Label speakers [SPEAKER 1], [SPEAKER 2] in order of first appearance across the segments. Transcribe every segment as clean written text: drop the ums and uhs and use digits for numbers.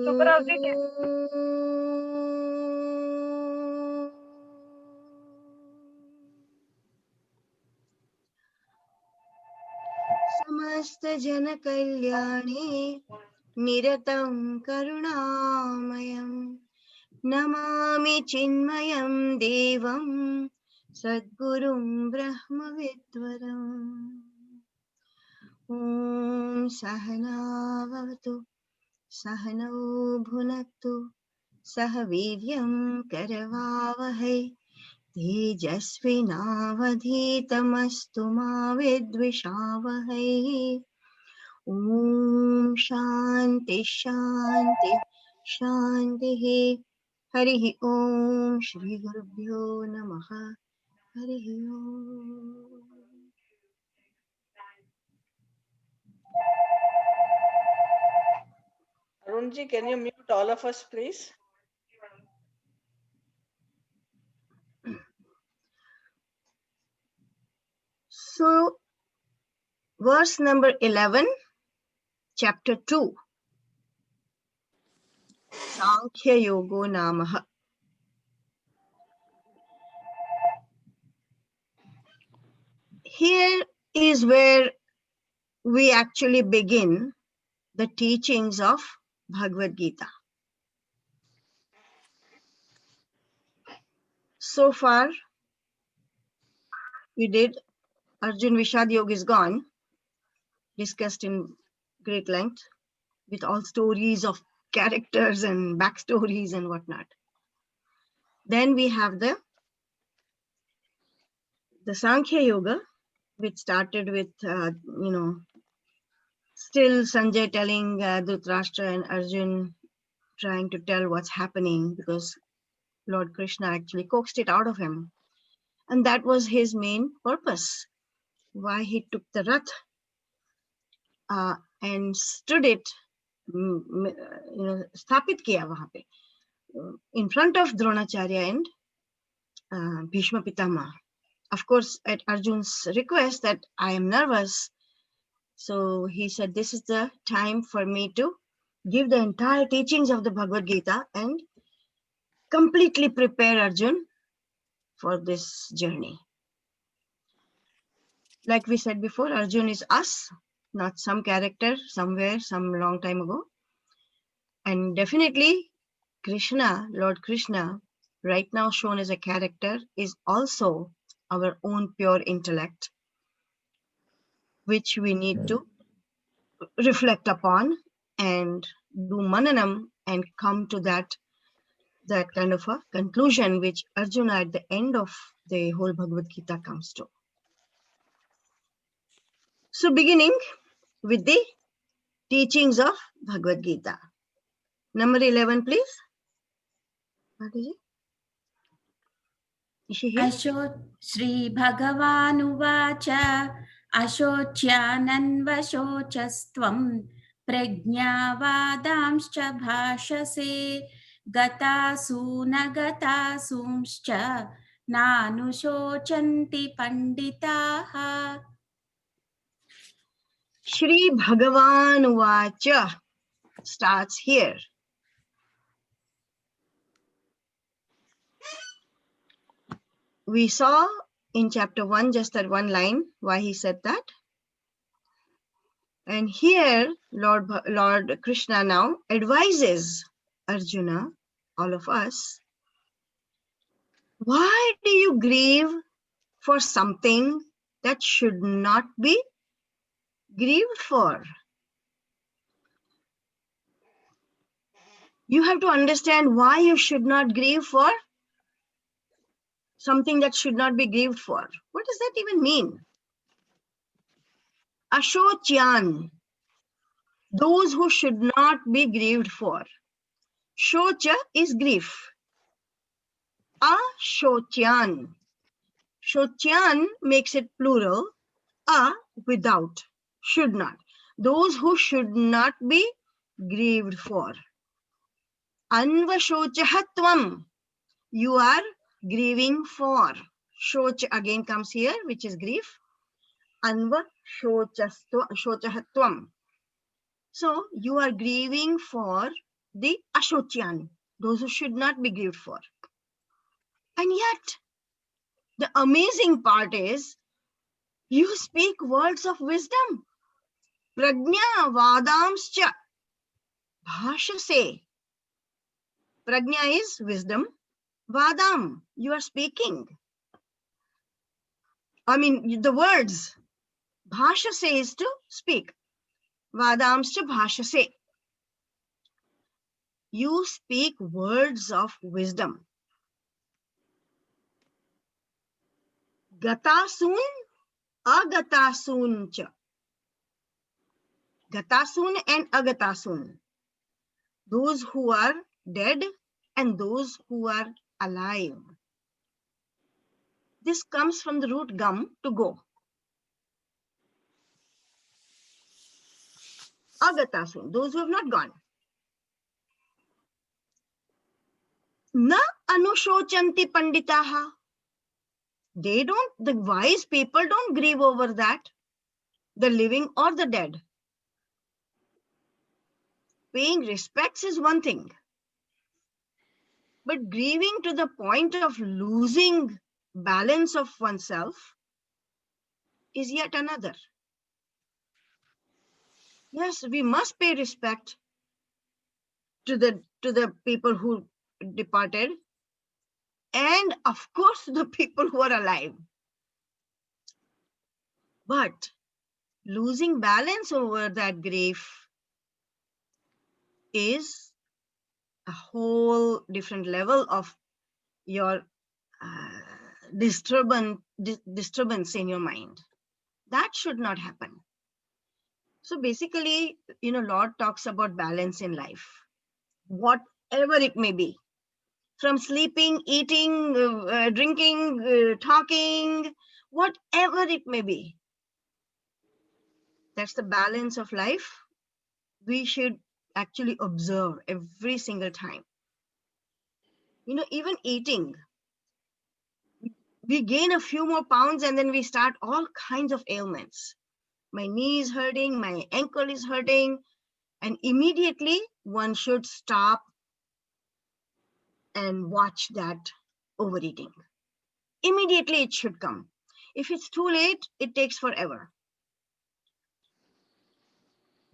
[SPEAKER 1] शुभरात्रि के
[SPEAKER 2] समस्त जन कल्याणे निरतं करुणामयं नमामि चिन्मयं देवं सद्गुरुं ब्रह्मविद्वरम् ॐ सहनावतु सहनौ भुनक्तु सह वीर्यं करवावहै तेजस्विनावधीतमस्तु मा विद्विषावहै ॐ शान्ति शान्ति शान्तिः हरिः ॐ श्री गुरुभ्यो नमः हरिः ॐ
[SPEAKER 1] Arunji, can you mute all of us, please?
[SPEAKER 2] So verse number 11, chapter 2, Sankhya Yogo Namaha. Here is where we actually begin the teachings of Bhagwad Gita. So far, we did Arjun Vishad Yoga is gone, discussed in great length with all stories of characters and backstories and whatnot. Then we have the Sankhya Yoga, which started with, still Sanjay telling Dhritarashtra and Arjun, trying to tell what's happening because Lord Krishna actually coaxed it out of him. And that was his main purpose, why he took the Rath and stood it, sthapit kiya wahan pe, in front of Dronacharya and Bhishma Pitama. Of course, at Arjun's request that I am nervous. So he said, this is the time for me to give the entire teachings of the Bhagavad Gita and completely prepare Arjun for this journey. Like we said before, Arjun is us, not some character somewhere, some long time ago. And definitely Krishna, Lord Krishna, right now shown as a character, is also our own pure intellect, which we need to reflect upon and do mananam and come to that kind of a conclusion which Arjuna at the end of the whole Bhagavad Gita comes to. So beginning with the teachings of Bhagavad Gita. Number 11, please. Mataji? Is she here?
[SPEAKER 3] Shri Bhagavanuvacha Ashocyananvashocastvam Prajnavadamscha bhashase Gatasu nagatasumscha Nanushocanti panditaha.
[SPEAKER 2] Shri Bhagavanuvacha starts here. We saw in chapter 1 just that one line why he said that. And here Lord Krishna now advises Arjuna, all of us, why do you grieve for something that should not be grieved for? You have to understand why you should not grieve for something that should not be grieved for. What does that even mean? Ashocyan, those who should not be grieved for. Shocha is grief. Ashocyan. Shocyan makes it plural. A, without, should not. Those who should not be grieved for. Anvashochahatvam, you are grieving for. Shoch again comes here, which is grief. Anvashochahatvam. So you are grieving for the Ashocyan, those who should not be grieved for. And yet, the amazing part is, you speak words of wisdom. Prajna vadamscha bhashase. Prajna is wisdom. Vadam, you are speaking. I mean, the words. Bhashase is to speak. Vadamscha bhashase. You speak words of wisdom. Gatasun, agatasun cha. Gatasun and agatasun. Those who are dead and those who are alive. This comes from the root gam, to go. Agatasun, those who have not gone. Na anushochanti panditaha. They don't, the wise people don't grieve over that, the living or the dead. Paying respects is one thing, but grieving to the point of losing balance of oneself is yet another. Yes, we must pay respect to the people who departed, and of course the people who are alive. But losing balance over that grief is a whole different level of your disturbance in your mind. That should not happen. So basically, Lord talks about balance in life, whatever it may be, from sleeping, eating, drinking, talking, whatever it may be. That's the balance of life we should actually observe every single time. Even eating, we gain a few more pounds and then we start all kinds of ailments. My knee is hurting, my ankle is hurting, and immediately one should stop and watch that overeating. Immediately it should come. If it's too late, it takes forever.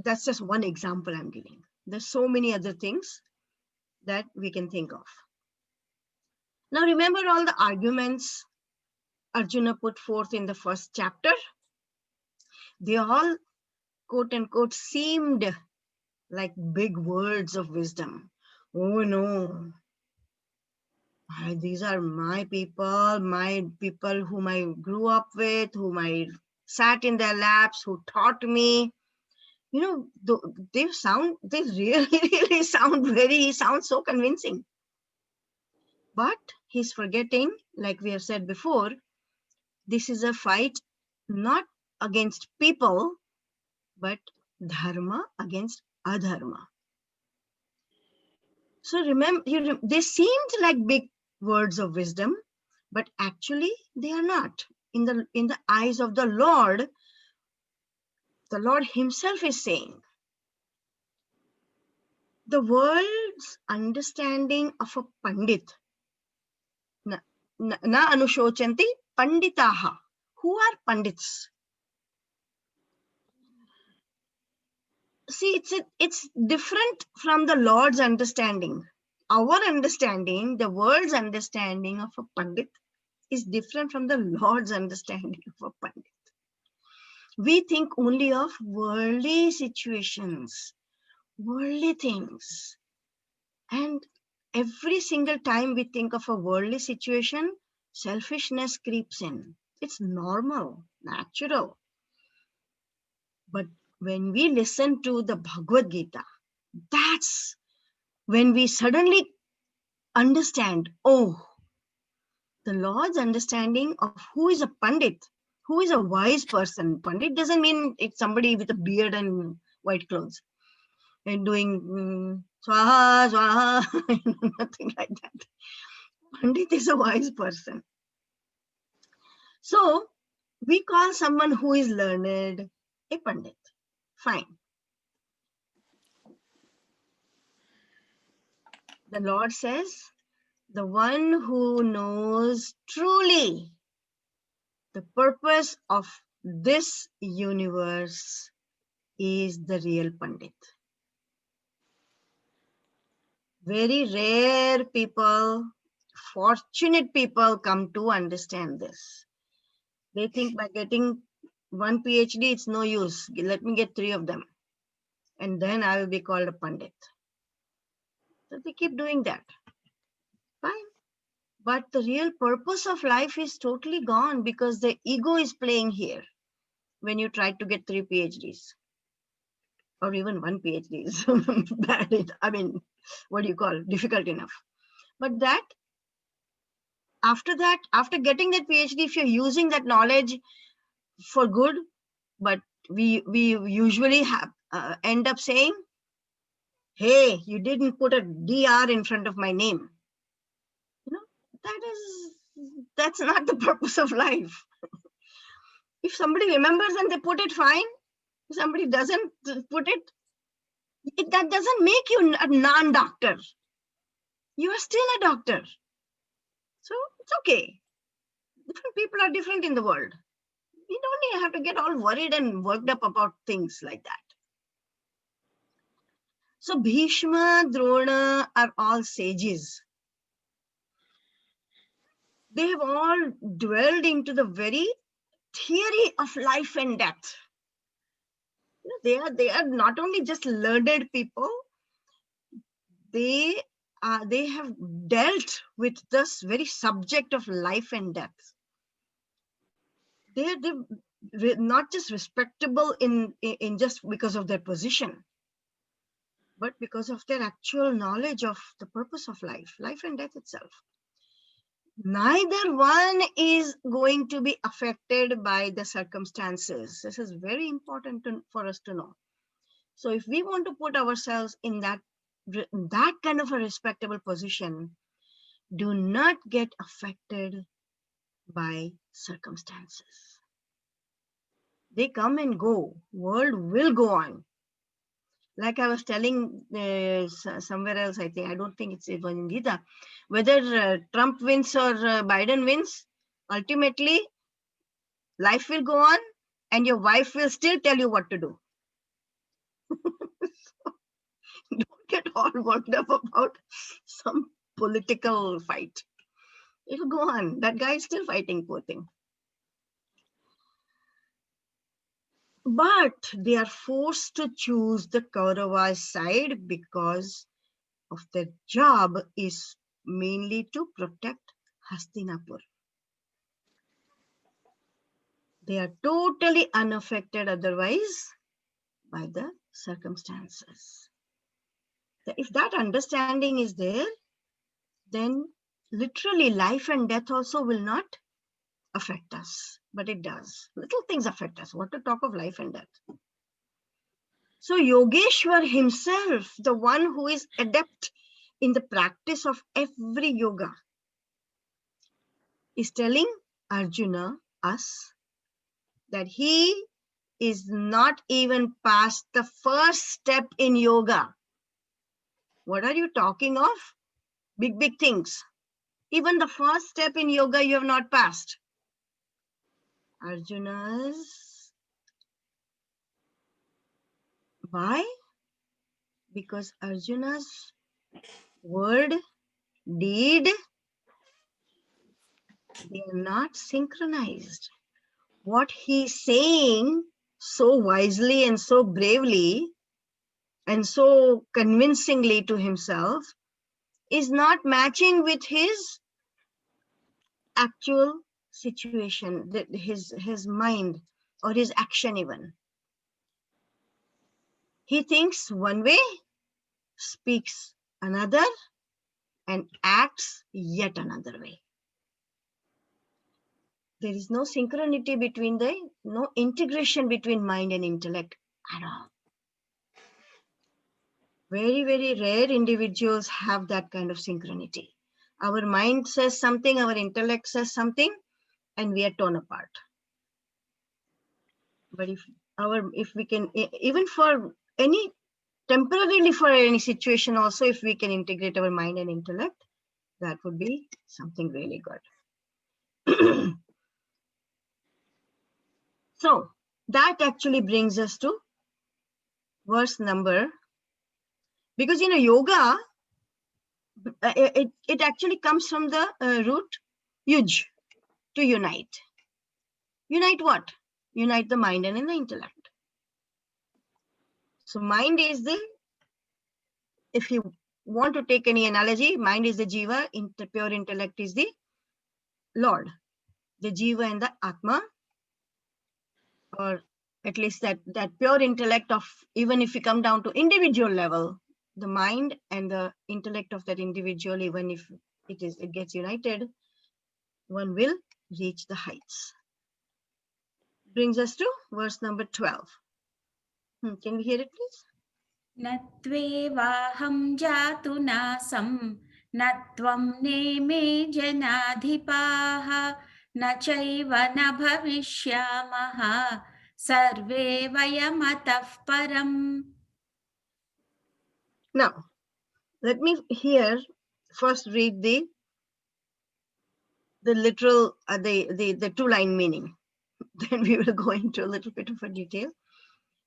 [SPEAKER 2] That's just one example I'm giving. There's so many other things that we can think of. Now remember all the arguments Arjuna put forth in the first chapter? They all, quote unquote, seemed like big words of wisdom. Oh no, these are my people whom I grew up with, whom I sat in their laps, who taught me. They really sound so convincing. But he's forgetting, like we have said before, this is a fight not against people, but dharma against adharma. So remember, they seemed like big words of wisdom, but actually they are not. In the eyes of the Lord himself is saying, the world's understanding of a pandit, na anushochanti panditaha. Who are pandits? See, it's different from the Lord's understanding. Our understanding, the world's understanding of a pandit is different from the Lord's understanding of a pandit. We think only of worldly situations, worldly things. And every single time we think of a worldly situation, selfishness creeps in. It's normal, natural. But when we listen to the Bhagwad Gita, that's when we suddenly understand, oh, the Lord's understanding of who is a Pandit, who is a wise person. Pandit doesn't mean it's somebody with a beard and white clothes and doing swaha, swaha, nothing like that. Pandit is a wise person. So we call someone who is learned a Pandit. Fine. The Lord says, the one who knows truly the purpose of this universe is the real Pandit. Very rare people, fortunate people come to understand this. They think by getting one PhD, it's no use. Let me get 3 of them. And then I will be called a Pandit. So they keep doing that. Fine. But the real purpose of life is totally gone because the ego is playing here when you try to get 3 PhDs. Or even 1 PhD is bad. I mean, what do you call it? Difficult enough. But that, after getting that PhD, if you're using that knowledge for good, but we usually have end up saying, hey, you didn't put a DR in front of my name. You know, that's not the purpose of life. If somebody remembers and they put it, fine. If somebody doesn't put it, that doesn't make you a non-doctor. You are still a doctor. So it's okay. Different people are different in the world. You don't have to get all worried and worked up about things like that. So Bhishma, Drona are all sages. They have all dwelled into the very theory of life and death. They are not only just learned people, they have dealt with this very subject of life and death. They're not just respectable in just because of their position, but because of their actual knowledge of the purpose of life and death itself. Neither one is going to be affected by the circumstances. This is very important for us to know. So if we want to put ourselves in that kind of a respectable position, do not get affected by circumstances. They come and go. World will go on. Like I was telling somewhere else, I think, I don't think it's even in Gita, whether Trump wins or Biden wins, ultimately life will go on and your wife will still tell you what to do. Don't get all worked up about some political fight. It'll go on. That guy is still fighting, poor thing. But they are forced to choose the Kauravas side because of their job is mainly to protect Hastinapur. They are totally unaffected otherwise by the circumstances. If that understanding is there, then literally life and death also will not affect us, but it does. Little things affect us. What to talk of life and death? So Yogeshwar himself, the one who is adept in the practice of every yoga, is telling Arjuna, us, that he is not even past the first step in yoga. What are you talking of? Big, big things. Even the first step in yoga you have not passed. Arjuna's. Why? Because Arjuna's word, deed, they are not synchronized. What he's saying so wisely and so bravely and so convincingly to himself is not matching with his actual situation, his mind or his action even. He thinks one way, speaks another, and acts yet another way. There is no synchronity between no integration between mind and intellect at all. Very, very rare individuals have that kind of synchronity. Our mind says something, our intellect says something, and we are torn apart. But if we can, even for any temporarily for any situation also, if we can integrate our mind and intellect, that would be something really good. So that actually brings us to verse number, because yoga, it actually comes from the root yuj, to unite. Unite what? Unite the mind and in the intellect. So mind is the, if you want to take any analogy, mind is the jiva, pure intellect is the Lord. The jiva and the atma, or at least that pure intellect of, even if we come down to individual level, the mind and the intellect of that individual, even if it gets united, one will reach the heights. Brings us to verse number 12. Can we hear it, please?
[SPEAKER 3] न त्वेवाहं जातु नासं न त्वं नेमे जनाधिपाः न चैव न भविष्यामः सर्वे वयमतः परम्.
[SPEAKER 2] Now, let me here first read the literal, the two-line meaning. Then we will go into a little bit of a detail,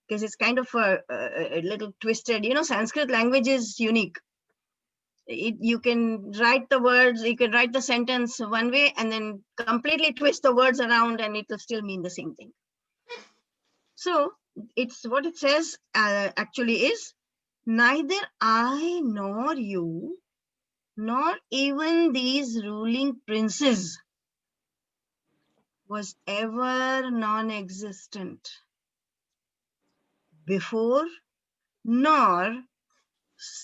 [SPEAKER 2] because it's kind of a little twisted. Sanskrit language is unique. You can write the words, you can write the sentence one way and then completely twist the words around and it will still mean the same thing. So it's what it says actually is, neither I nor you, nor even these ruling princes was ever non-existent before, nor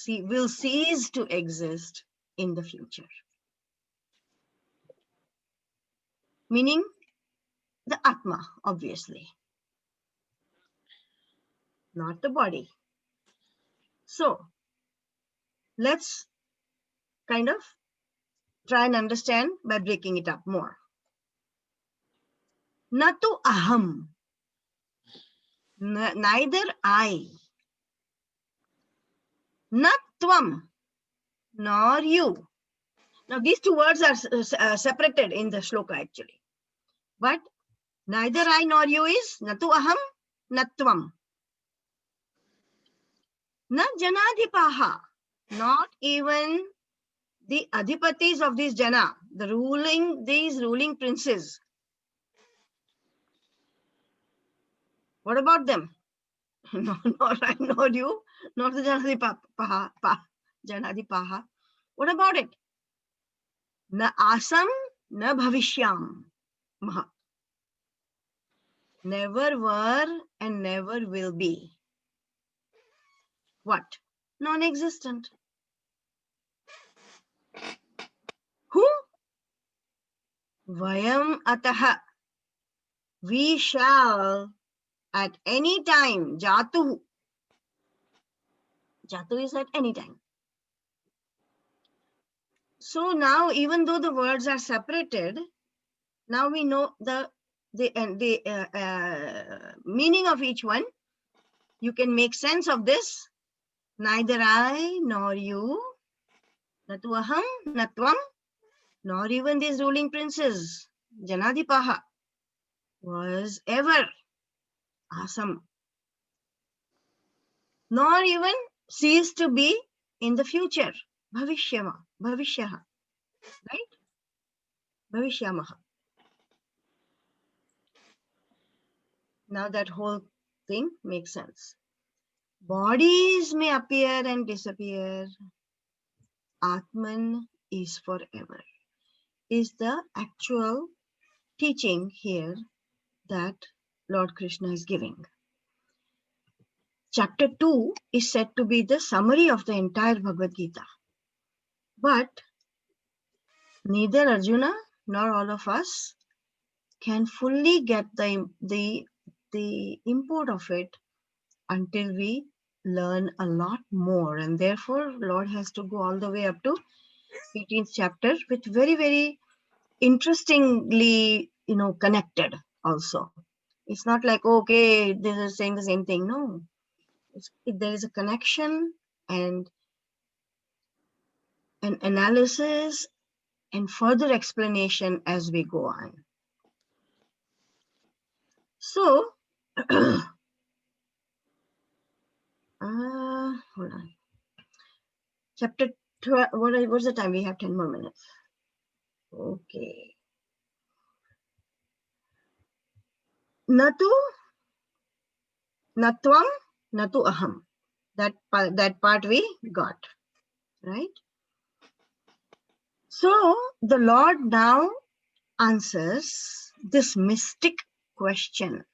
[SPEAKER 2] will cease to exist in the future. Meaning the Atma, obviously, not the body. So let's kind of try and understand by breaking it up more. Natu aham, neither I, nat tvam, nor you. Now these two words are separated in the shloka actually. But neither I nor you is natu aham, nat tvam. Na janadhipaha, not even the adhipatis of these jana, these ruling princes. What about them? Nor I nor you, nor the janadhipaha. What about it? Na asam, na bhavishyam. Maha. Never were and never will be. What? Non-existent. Who? Vayam ataha. We shall at any time. Jatu. Jatu is at any time. So now, even though the words are separated, now we know the meaning of each one. You can make sense of this. Neither I nor you, natu aham, natvam, nor even these ruling princes, janadhipaha, was ever asam, nor even cease to be in the future, bhavishyaha, right? Bhavishyamaha. Now that whole thing makes sense. Bodies may appear and disappear. Atman is forever, is the actual teaching here that Lord Krishna is giving. Chapter 2 is said to be the summary of the entire Bhagwad Gita. But neither Arjuna nor all of us can fully get the import of it until we learn a lot more. And therefore, Lord has to go all the way up to 18th chapter with very, very interestingly, connected also. It's not like, okay, this is saying the same thing. No, there is a connection and an analysis and further explanation as we go on. So, hold on. Chapter 12, what's the time? We have 10 more minutes. Okay. Natu, natvam, natu aham. That part we got, right? So the Lord now answers this mystic question,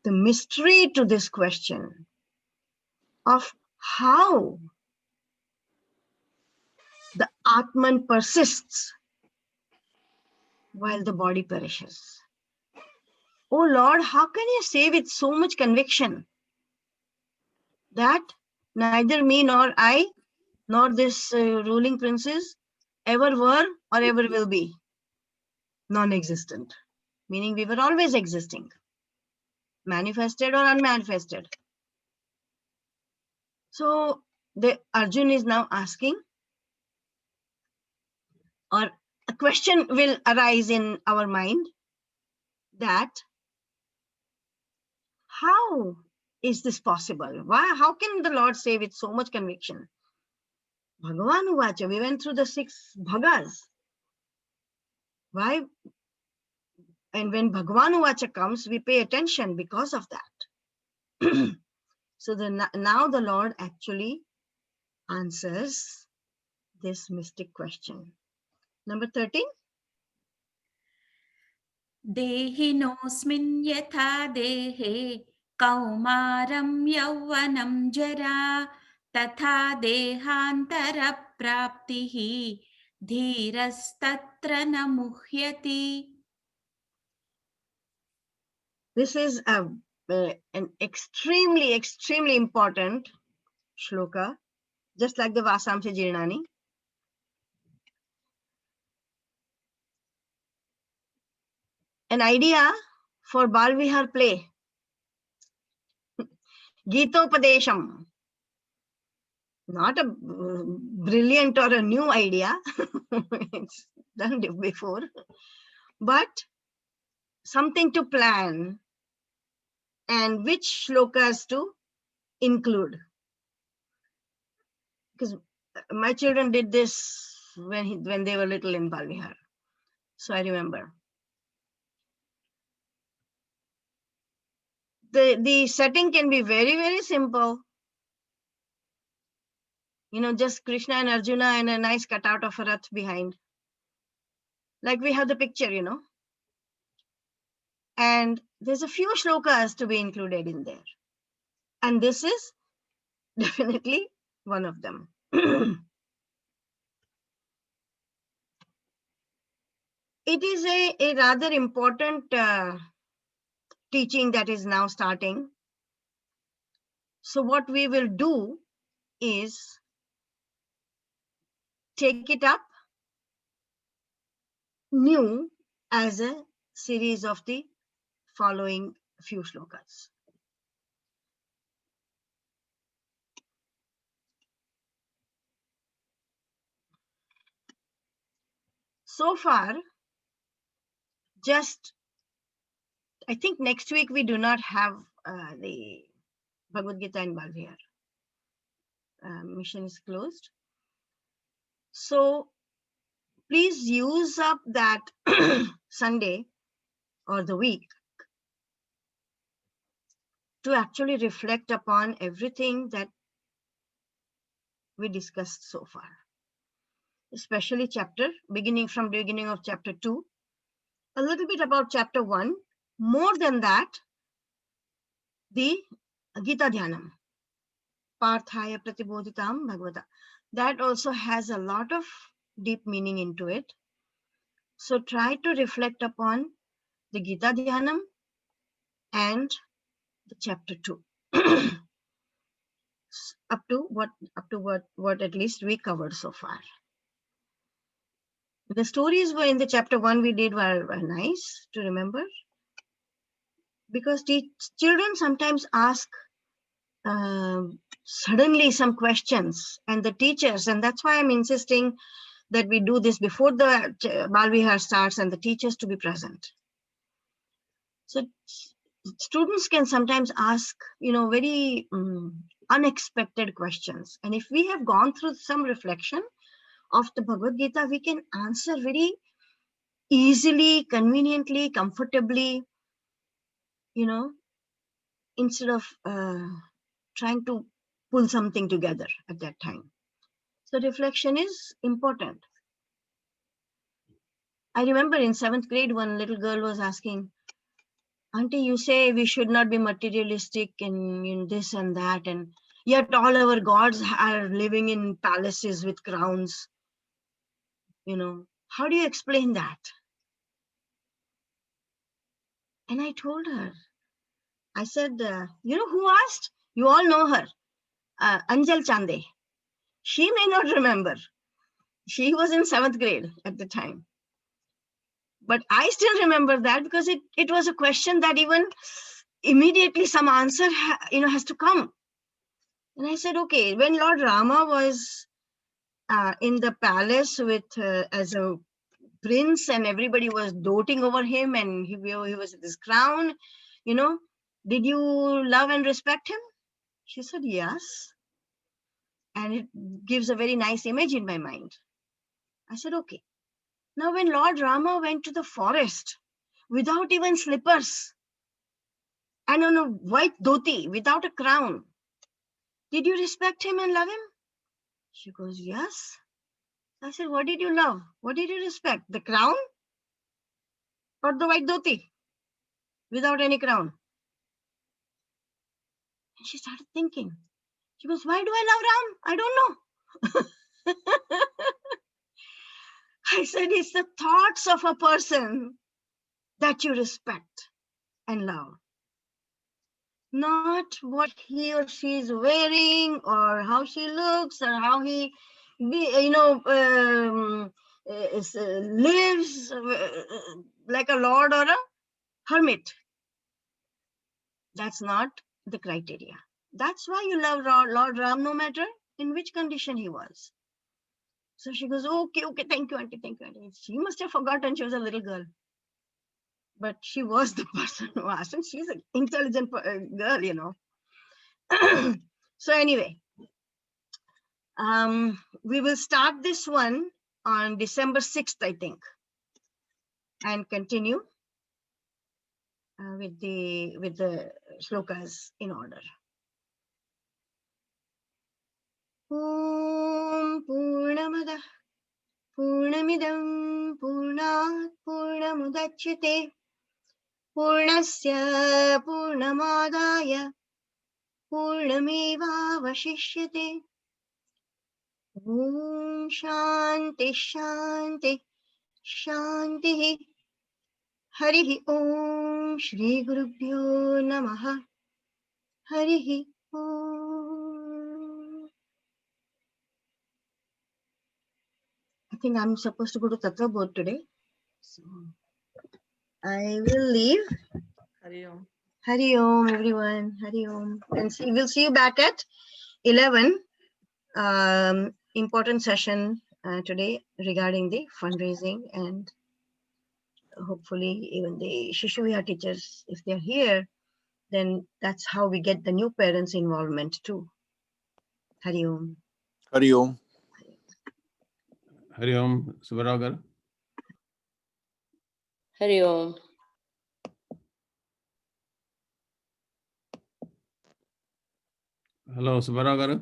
[SPEAKER 2] the mystery to this question of how the Atman persists while the body perishes. Oh Lord, how can you say with so much conviction that neither me nor I, nor this ruling princes ever were or ever will be non-existent, meaning we were always existing, manifested or unmanifested. So the Arjun is now asking, or a question will arise in our mind, that how is this possible? Why? How can the Lord say with so much conviction? Bhagavan Uvacha, we went through the 6 bhagas. Why? And when Bhagavan Uvacha comes, we pay attention because of that. So now the Lord actually answers this mystic question. Number 13.
[SPEAKER 3] देहिनोऽस्मिन् यथा देहे कौमारं यौवनं जरा तथा देहान्तरप्राप्तिः धीरस्तत्र न मुह्यति.
[SPEAKER 2] This is an extremely, extremely important shloka, just like the Vasamsa Jirnani. An idea for Balvihar play. Gitopadesham. Not a brilliant or a new idea. It's done before. But something to plan and which shlokas to include. Because my children did this when they were little in Balvihar. So I remember. The setting can be very, very simple. You know, just Krishna and Arjuna and a nice cutout of a rath behind. Like we have the picture, you know. And there's a few shlokas to be included in there. And this is definitely one of them. It is a rather important teaching that is now starting. So what we will do is take it up new as a series of the following few shlokas. So far, just I think next week we do not have the Bhagwad Gita in Balvihar. Mission is closed. So please use up that Sunday or the week to actually reflect upon everything that we discussed so far, especially beginning of chapter 2, a little bit about chapter 1, more than that, the Gita Dhyanam, Parthaya Pratibodhitam Bhagavata. That also has a lot of deep meaning into it. So try to reflect upon the Gita Dhyanam and the chapter 2. up to what at least we covered so far. The stories were in the chapter 1 we did were nice to remember, because children sometimes ask suddenly some questions, and the teachers, and that's why I'm insisting that we do this before the Bal Vihar starts and the teachers to be present. So students can sometimes ask, very unexpected questions. And if we have gone through some reflection of the Bhagavad Gita, we can answer very easily, conveniently, comfortably, instead of trying to pull something together at that time. So reflection is important. I remember in 7th grade, one little girl was asking, Auntie, you say we should not be materialistic in this and that, and yet all our gods are living in palaces with crowns. How do you explain that? And I told her, I said, who asked? You all know her, Anjal Chande. She may not remember. She was in 7th grade at the time. But I still remember that because it was a question that even immediately some answer has to come. And I said, okay, when Lord Rama was in the palace with as a prince and everybody was doting over him and he was with his crown, did you love and respect him? She said, yes. And it gives a very nice image in my mind. I said, okay. Now, when Lord Rama went to the forest without even slippers and on a white dhoti, without a crown, did you respect him and love him? She goes, yes. I said, what did you love? What did you respect? The crown or the white dhoti without any crown? And she started thinking. She goes, why do I love Ram? I don't know. I said, it's the thoughts of a person that you respect and love. Not what he or she is wearing or how she looks or how he lives like a lord or a hermit. That's not the criteria. That's why you love Lord Ram no matter in which condition he was. So she goes, okay, thank you, auntie, thank you, auntie. She must have forgotten she was a little girl. But she was the person who asked, and she's an intelligent girl, So anyway, we will start this one on December 6th, I think, and continue with the shlokas in order. Om Purnamada Purnamidam Purnat Purnamudachyate Purnasya Purnamadaya Purnameva Vashishyate. Om Shanti Shanti Shanti. Harihi Om Shri Gurubhyo Namaha. Harihi Om. I think I'm supposed to go to Tattva board today. So I will leave.
[SPEAKER 1] Hari Om.
[SPEAKER 2] Hari Om, everyone. Hari Om. And we'll see you back at 11. Important session today regarding the fundraising, and hopefully even the Shishu Vihar teachers, if they're here, then that's how we get the new parents' involvement too. Hari Om.
[SPEAKER 4] Hari Om.
[SPEAKER 5] Hari Om, Subharagar.
[SPEAKER 6] Hari Om.
[SPEAKER 5] Hello, Subharagar.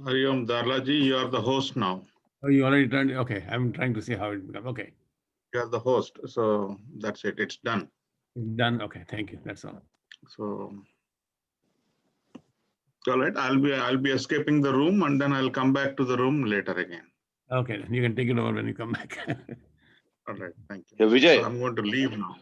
[SPEAKER 7] Hari Om, Darlaji, you are the host now.
[SPEAKER 5] Oh, you already turned. Okay, I'm trying to see how it becomes. Okay.
[SPEAKER 7] You are the host, so that's it. It's done.
[SPEAKER 5] Done. Okay, thank you. That's all.
[SPEAKER 7] So, all right. I'll be escaping the room, and then I'll come back to the room later again.
[SPEAKER 5] Okay, then you can take it over when you come back.
[SPEAKER 7] All right. Thank you.
[SPEAKER 4] Yeah, Vijay.
[SPEAKER 7] So I'm going to leave now.